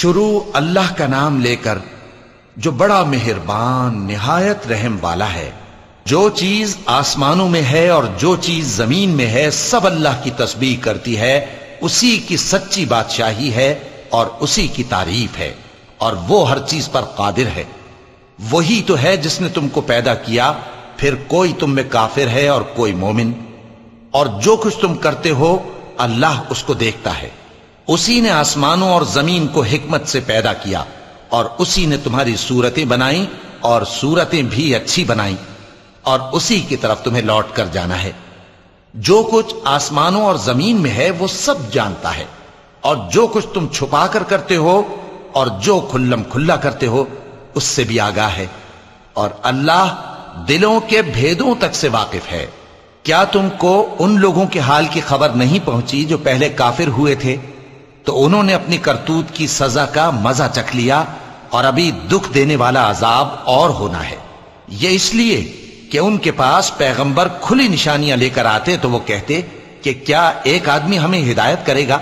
شروع اللہ کا نام لے کر جو بڑا مہربان نہایت رحم والا ہے۔ جو چیز آسمانوں میں ہے اور جو چیز زمین میں ہے سب اللہ کی تسبیح کرتی ہے، اسی کی سچی بادشاہی ہے اور اسی کی تعریف ہے، اور وہ ہر چیز پر قادر ہے۔ وہی تو ہے جس نے تم کو پیدا کیا، پھر کوئی تم میں کافر ہے اور کوئی مومن، اور جو کچھ تم کرتے ہو اللہ اس کو دیکھتا ہے۔ اسی نے آسمانوں اور زمین کو حکمت سے پیدا کیا، اور اسی نے تمہاری صورتیں بنائیں اور صورتیں بھی اچھی بنائیں، اور اسی کی طرف تمہیں لوٹ کر جانا ہے۔ جو کچھ آسمانوں اور زمین میں ہے وہ سب جانتا ہے، اور جو کچھ تم چھپا کر کرتے ہو اور جو کھلم کھلا کرتے ہو اس سے بھی آگاہ ہے، اور اللہ دلوں کے بھیدوں تک سے واقف ہے۔ کیا تم کو ان لوگوں کے حال کی خبر نہیں پہنچی جو پہلے کافر ہوئے تھے؟ تو انہوں نے اپنی کرتوت کی سزا کا مزہ چکھ لیا، اور ابھی دکھ دینے والا عذاب اور ہونا ہے۔ یہ اس لیے کہ ان کے پاس پیغمبر کھلی نشانیاں لے کر آتے تو وہ کہتے کہ کیا ایک آدمی ہمیں ہدایت کرے گا؟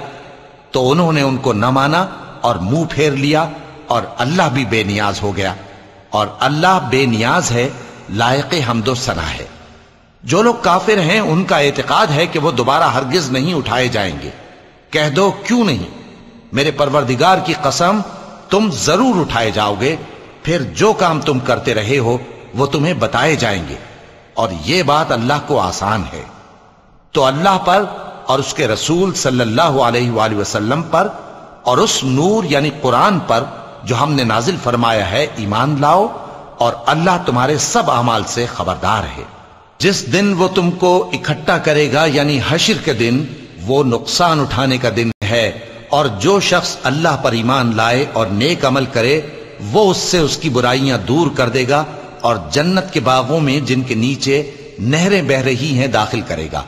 تو انہوں نے ان کو نہ مانا اور منہ پھیر لیا، اور اللہ بھی بے نیاز ہو گیا، اور اللہ بے نیاز ہے، لائق حمد و ثنا ہے۔ جو لوگ کافر ہیں ان کا اعتقاد ہے کہ وہ دوبارہ ہرگز نہیں اٹھائے جائیں گے۔ کہہ دو کیوں نہیں؟ میرے پروردگار کی قسم تم ضرور اٹھائے جاؤ گے، پھر جو کام تم کرتے رہے ہو وہ تمہیں بتائے جائیں گے، اور یہ بات اللہ کو آسان ہے۔ تو اللہ پر اور اس کے رسول صلی اللہ علیہ وآلہ وسلم پر اور اس نور یعنی قرآن پر جو ہم نے نازل فرمایا ہے ایمان لاؤ، اور اللہ تمہارے سب اعمال سے خبردار ہے۔ جس دن وہ تم کو اکٹھا کرے گا یعنی حشر کے دن، وہ نقصان اٹھانے کا دن ہے، اور جو شخص اللہ پر ایمان لائے اور نیک عمل کرے وہ اس سے اس کی برائیاں دور کر دے گا، اور جنت کے باغوں میں جن کے نیچے نہریں بہ رہی ہیں داخل کرے گا۔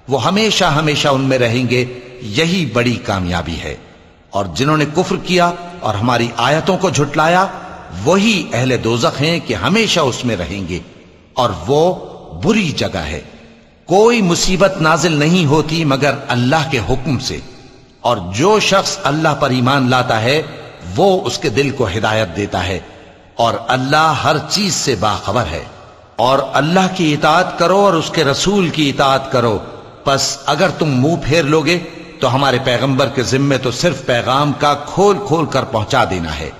وہ ہمیشہ ہمیشہ ان میں رہیں گے، یہی بڑی کامیابی ہے۔ اور جنہوں نے کفر کیا اور ہماری آیتوں کو جھٹلایا وہی اہل دوزخ ہیں کہ ہمیشہ اس میں رہیں گے، اور وہ بری جگہ ہے۔ کوئی مصیبت نازل نہیں ہوتی مگر اللہ کے حکم سے، اور جو شخص اللہ پر ایمان لاتا ہے وہ اس کے دل کو ہدایت دیتا ہے، اور اللہ ہر چیز سے باخبر ہے۔ اور اللہ کی اطاعت کرو اور اس کے رسول کی اطاعت کرو، پس اگر تم منہ پھیر لوگے تو ہمارے پیغمبر کے ذمے تو صرف پیغام کا کھول کھول کر پہنچا دینا ہے۔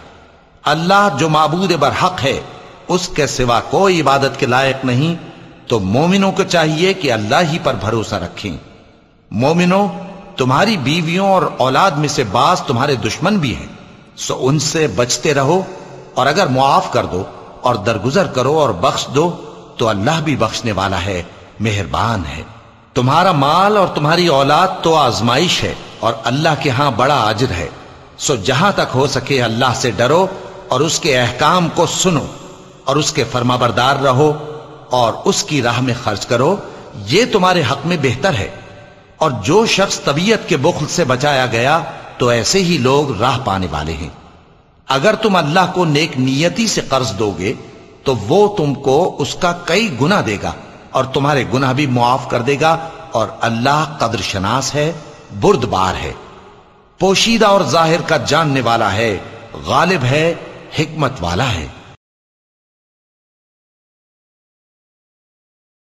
اللہ جو معبود برحق ہے اس کے سوا کوئی عبادت کے لائق نہیں، تو مومنوں کو چاہیے کہ اللہ ہی پر بھروسہ رکھیں۔ مومنوں، تمہاری بیویوں اور اولاد میں سے بعض تمہارے دشمن بھی ہیں، سو ان سے بچتے رہو، اور اگر معاف کر دو اور درگزر کرو اور بخش دو تو اللہ بھی بخشنے والا ہے، مہربان ہے۔ تمہارا مال اور تمہاری اولاد تو آزمائش ہے، اور اللہ کے ہاں بڑا اجر ہے، سو جہاں تک ہو سکے اللہ سے ڈرو اور اس کے احکام کو سنو، اور اس کے فرمانبردار رہو، اور اس کی راہ میں خرچ کرو، یہ تمہارے حق میں بہتر ہے۔ اور جو شخص طبیعت کے بخل سے بچایا گیا تو ایسے ہی لوگ راہ پانے والے ہیں۔ اگر تم اللہ کو نیک نیتی سے قرض دو گے تو وہ تم کو اس کا کئی گنا دے گا، اور تمہارے گناہ بھی معاف کر دے گا، اور اللہ قدر شناس ہے، بردبار ہے، پوشیدہ اور ظاہر کا جاننے والا ہے، غالب ہے، حکمت والا ہے۔